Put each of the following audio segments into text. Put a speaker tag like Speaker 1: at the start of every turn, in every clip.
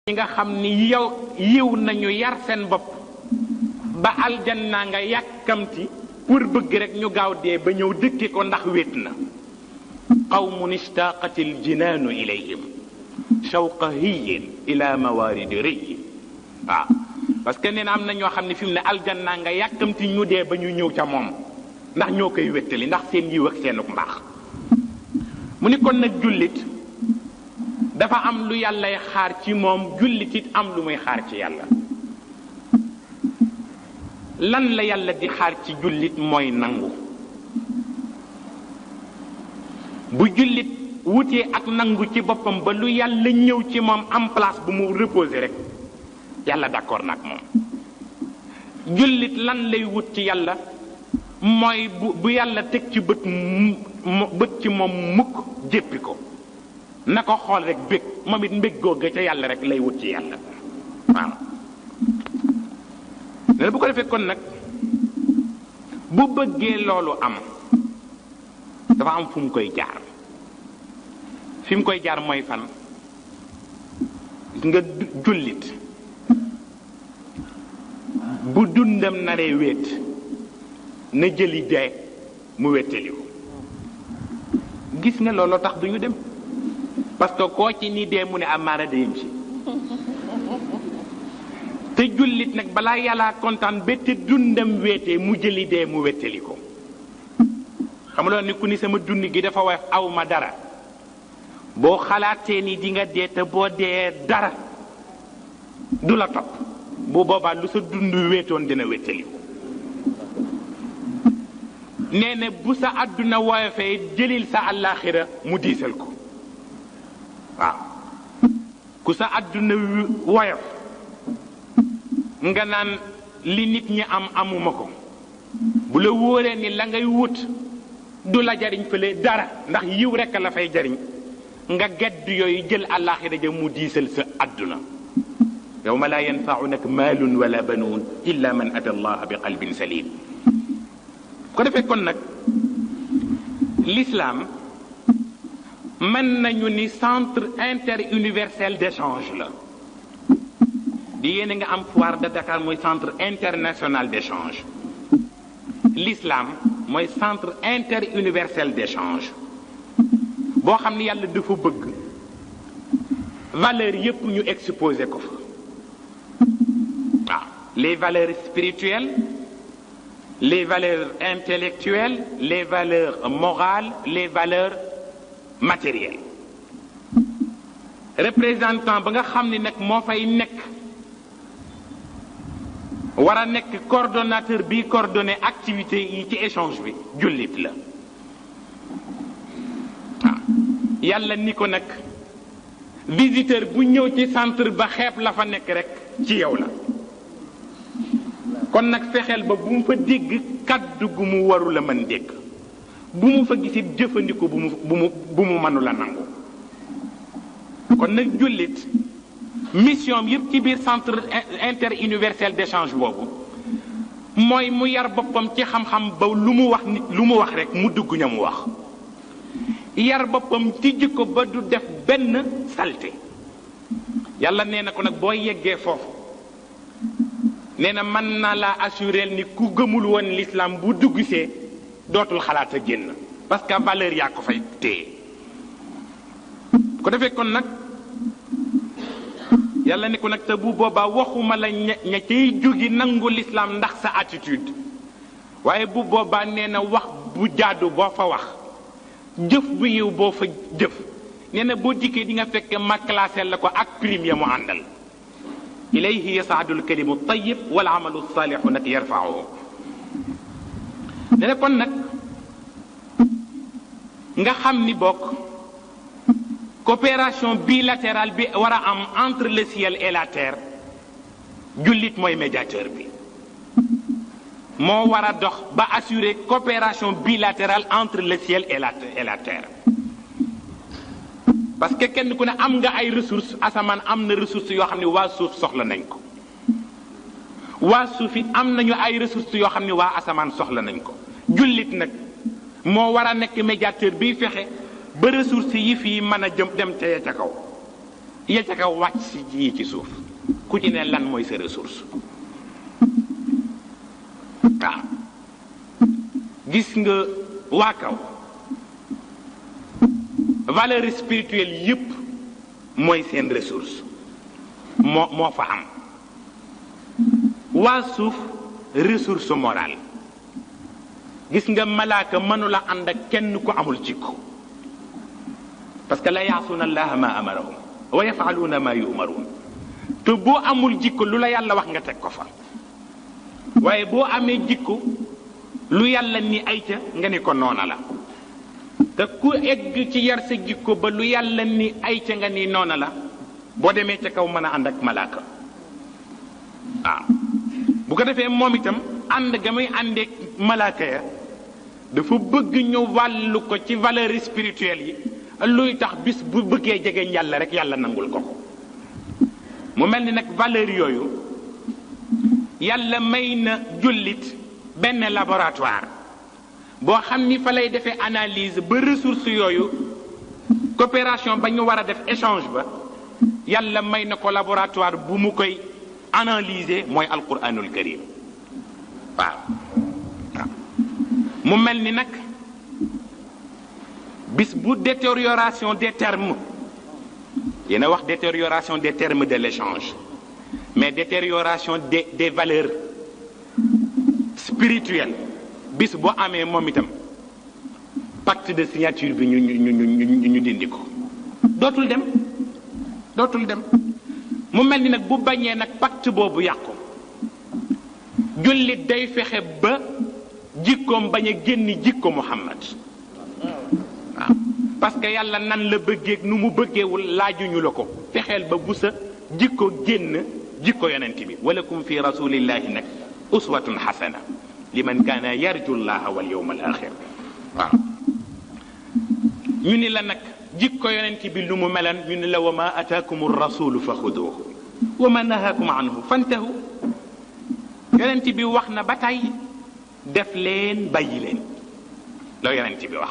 Speaker 1: ñi nga xam ni yiw nañu yar seen bopp ba aljanna nga yàkkamti pour bëgg rek ñu gaaw dee ba ñëw dëkke ko ndax wét na qawmun ishtaqatil jinaanu ilayhim shawqa hiyin ila mawaridi riyin waaw parce que nee na am na ñoo xam ne fi mu ne aljanna nga yàkkamti ñu dee ba ñu ñëw ca moom ndax ñoo koy wéttali ndax seen yiw ak seenuk mbaax mu ni kon nag jullit dafa am lu yàllay xaar ci moom jullit it am lu muy xaar ci yàlla lan la yàlla di xaar ci jullit mooy nangu bu jullit wutee ak nangu ci boppam ba lu yàlla ñëw ci moom am place bu mu reposer rek yàlla d'accord nag moom jullit lan lay wut ci yàlla mooy bu yàlla teg ci bët ci moom mukk jéppi ko na ko xool rek bég moom it mbég googa ca yàlla rek lay wut ci yàlla waaw ne bu ko defee kon nag bu bëggee loolu am dafa am fu mu koy jaar fi mu koy jaar mooy fan nga jullit bu dundam naree wéet na jëli dee mu wéttali ko gis nga looloo tax duñu dem parce que koo ci ni dee mu ne amaara deyam si te jullit nag balaa yàlla kontaan ba te dundam wéetee mu jëli dee mu wéttali ko xam nga ni ku ni sama dund gi dafa wax aw ma dara boo xalaatee ni di nga dee te boo dee dara du la topp bu boobaa lu sa dund wéetoon dina wéttali ko nee na bu sa àdduna woyofee jëlil sa àllaaxira mu diisal ko waaw ku sa àdduna woyof nga naan li nit ñi am amuma ko bu la wóoree ni la ngay wut du la jariñ fële dara ndax yiw rekk la fay jariñ nga gedd yooyu jël àllaaxira ja mu diisal sa àdduna yawma laa yanfa'u nag maalun wala banuun illa man ata allaha bi qalbin salim ko defee kon nag l'islam mën nañu ni centre interuniversel d'échange la di yéen a nga am foire de Dakar mooy centre international d'échange l'islam mooy centre interuniversel d'échange boo xam ne yàlla dafa bëgg valeurs yépp ñu exposé ko fa waaw les valeurs spirituelles les valeurs intellectuelles les valeurs morales les valeurs matérielles représentant ba nga xam ne nag moo fay nekk war a nekk coordonnateur bi coordonné activité yi ci échange bi jullit la waaw yàlla ni ko nag visiteur bu ñëw ci centre ba xeeb la fa nekk rek ci yow la kon nag fexeel ba bu mu fa dégg kaddu gu mu waru la mën dégg bu mu fa gisit jëfandiko bu mu mënu la nangu kon nag jullit mission bi yëpp ci biir centre interuniversel d'échange boobu mooy mu yar boppam ci xam-xam ba lu mu wax nit lu mu wax rek mu dugg ña mu wax yar boppam ci jikko ba du def benn salte yàlla nee na ko nag boo yeggee foofu nee na mën naa laa assurer ni ku gëmul woon l'islam bu duggsee dootul xalaat a génn parce que valeur yaa ko fay téye ko defee kon nag yàlla ni ko nag te bu boobaa waxuma la ña cay jógi nangu l'islam ndax sa attitude waaye bu boobaa nee na wax bu jaadu boo fa wax jëf bu yiw boo fa jëf nee na boo dikkee di nga fekk ma classé la ko ak prime ya mu àndal ilayhi yasaadu alkalimu tayyib wal amalu saalihu nag yarfa'uhu nee na kon nag nga xam ni bokk coopération bilatérale bi war a am entre le ciel et la terre jullit mooy médiateur bi moo war a dox ba assurer coopération bilatérale entre le ciel et la terre parce que kenn ku ne am nga ay ressources asamaan am na ressources yoo xam ne waa suuf soxla nañ ko waa suuf it am nañu ay ressources yoo xam ne waa asamaan soxla nañ ko jullit nag moo war a nekk médiateur biy fexe ba ressources yi fii mën a dem ca kaw ya ca kaw wàcc si yi ci suuf ku ci ne lan mooy sa ressource. waaw gis nga waa kaw valeur spirituelle yépp mooy seen ressource moo fa am. waa suuf ressource morale. gis nga malaaka mënula ànd ak kenn ku amul jikko parce que la yaasuuna allaha ma amarahum wa yafaluuna ma yumaruun te boo amul jikko lu la yàlla wax nga teg ko fa waaye boo amee jikko lu yàlla ni ay ca nga ni ko noona la te ku egg ci yar sa jikko ba lu yàlla ni ay ca nga ni noona la boo demee ca kaw mën a ànd ak malaaka. waaw bu ko defee moom itam ànd ga muy àndeek malaaka ya dafa bëgg ñu wàllu ko ci valeur spirituelle yi luy tax bis bu bëggee jegeñ yàlla rek yàlla nangul ko mu mel ni nag valeur yooyu yàlla may na jullit benn laboratoire boo xam ni fa lay defee analyse ba ressource yooyu coopération ba ñu war a def échange ba yàlla may na ko laboratoire bu mu koy analyser mooy alquranul karim. waaw mu mel ni nag bis bu détérioration des termes yéen a wax détérioration des termes de l'échange mais détérioration des valeurs spirituelles bis bu amee moom itam pacte de signature bi ñu dindi ko dootul dem mu mel ni nag bu bañee nag pacte boobu yàqu jullit day fexe ba jikkoom bañ a génn jikko Muhammad. waaw parce que yàlla nan la bëggeeg nu mu bëggeewul laajuñu la ko fexeel ba bu sa jikko génn jikko yonent bi walakum fi rasulillahi nag uswatun hasana liman kaana yarju llaha wal yawma al axir. waaw ñu ni la nag jikko yonent bi lu mu melan ñu ni la wa ma ataakum rasulu fa xuduuhu wa ma nahaakum anhu fantahu. yonent bi wax na ba tey def leen bàyyi leen loo yonent bi wax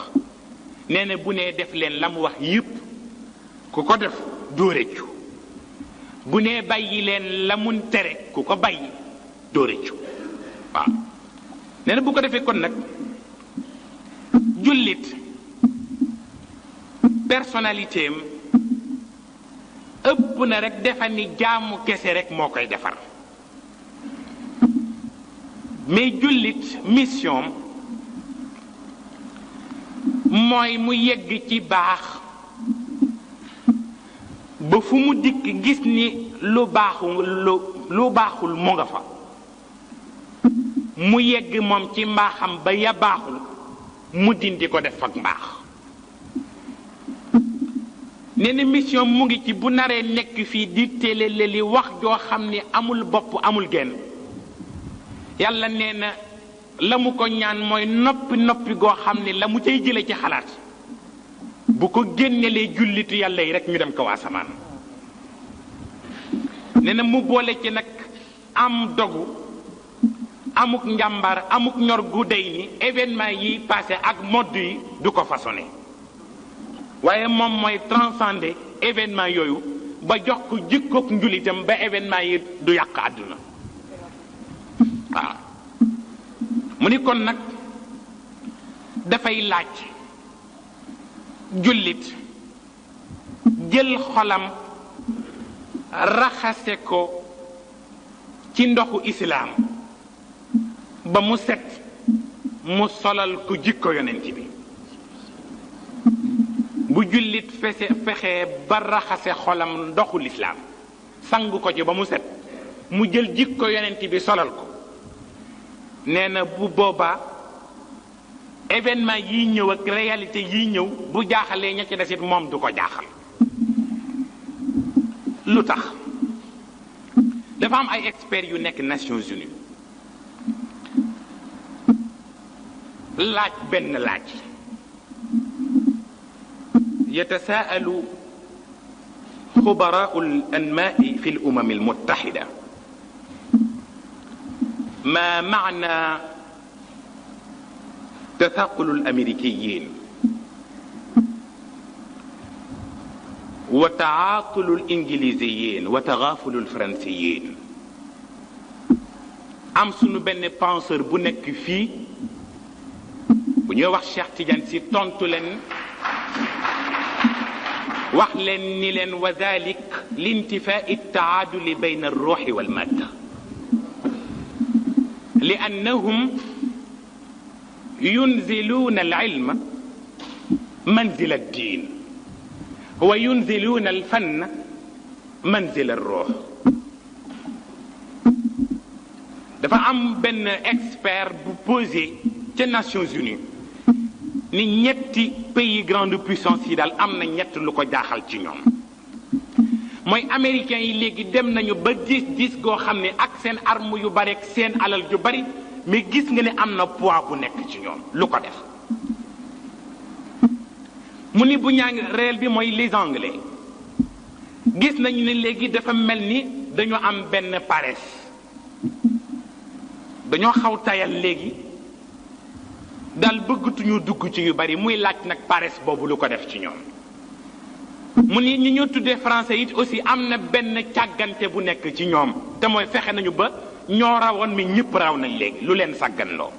Speaker 1: nee na bu nee def leen la mu wax yépp ku ko def doo rëccu bu nee bàyyi leen la mun tere ku ko bàyyi doo rëccu. waaw nee na bu ko defee kon nag jullit personnalité am ëpp na rek defa ni jaamu kese rek moo koy defar mais jullit mission mooy mu yegg ci baax ba fu mu dikk gis ni lu baaxul mu nga fa mu yegg moom ci mbaaxam ba ya baaxul mu dindi ko def ak mbaax. nee na mission mu ngi ci bu naree nekk fii di télé li wax joo xam ni amul bopp amul genn yàlla nee na la mu ko ñaan mooy noppi goo xam ne la mu cay jële ci xalaat bu ko génnelee jullitu yàlla yi rek ñu dem ko asamaan. nee na mu boole ci nag am dogu amuk njàmbaar amuk ñor gu dey ni événement yi passé ak mode yi du ko façonné waaye moom mooy transcender événement yooyu ba jox ko jikkook njulitam ba événement yi du yàq àdduna. waaw mu ni kon nag dafay laaj jullit jël xolam raxase ko ci ndoxu islaam ba mu set mu solal ko jikko yonent bi. bu jullit fexe ba raxase xolam ndoxu lislaam sang ko ci ba mu set mu jël jikko yonent bi solal ko nee na bu boobaa événement yi ñëw ak réalité yi ñëw bu jaaxalee ña ci desit moom du ko jaaxal. lu tax dafa am ay experts yu nekk Nations Unies laaj benn laaj يتساءل خبراء الأنماء في الأمم المتحدة ما معنى تثاقل الأمريكيين wa taatulu ingiliziyin wa tagaafulu faransiyin. am sunu benn penseur bu nekk fii bu ñuy wax Cheikh Tidiane Sy tontu leen wax leen ni leen wa dalik lintifaa taaduli bayna alruuxi walmadda li annahum yunziluuna alilma manzila addin wa yunziluuna alfann manzila alruux. dafa am benn expert bu posé ca Nations Unies ni ñetti pays grande puissance yi daal am na ñett lu ko jaaxal ci ñoom. mooy américains yi léegi dem nañu ba gis goo xam ne ak seen arme yu bari ak seen alal ju bari mais gis nga ne am na poids bu nekk ci ñoom lu ko def. mu ni bu ñaa ngi réel bi mooy les anglais gis nañu ne léegi dafa mel ni dañu am benn paresse dañoo xaw tayal léegi daal bëggatuñu dugg ci yu bari muy laaj nag paresse boobu lu ko def ci ñoom. mu ni ñi ñu tuddee français it aussi am na benn càggante bu nekk ci ñoom te mooy fexe nañu ba ñoo rawoon mi ñëpp raw nañ léegi lu leen sàgganloo.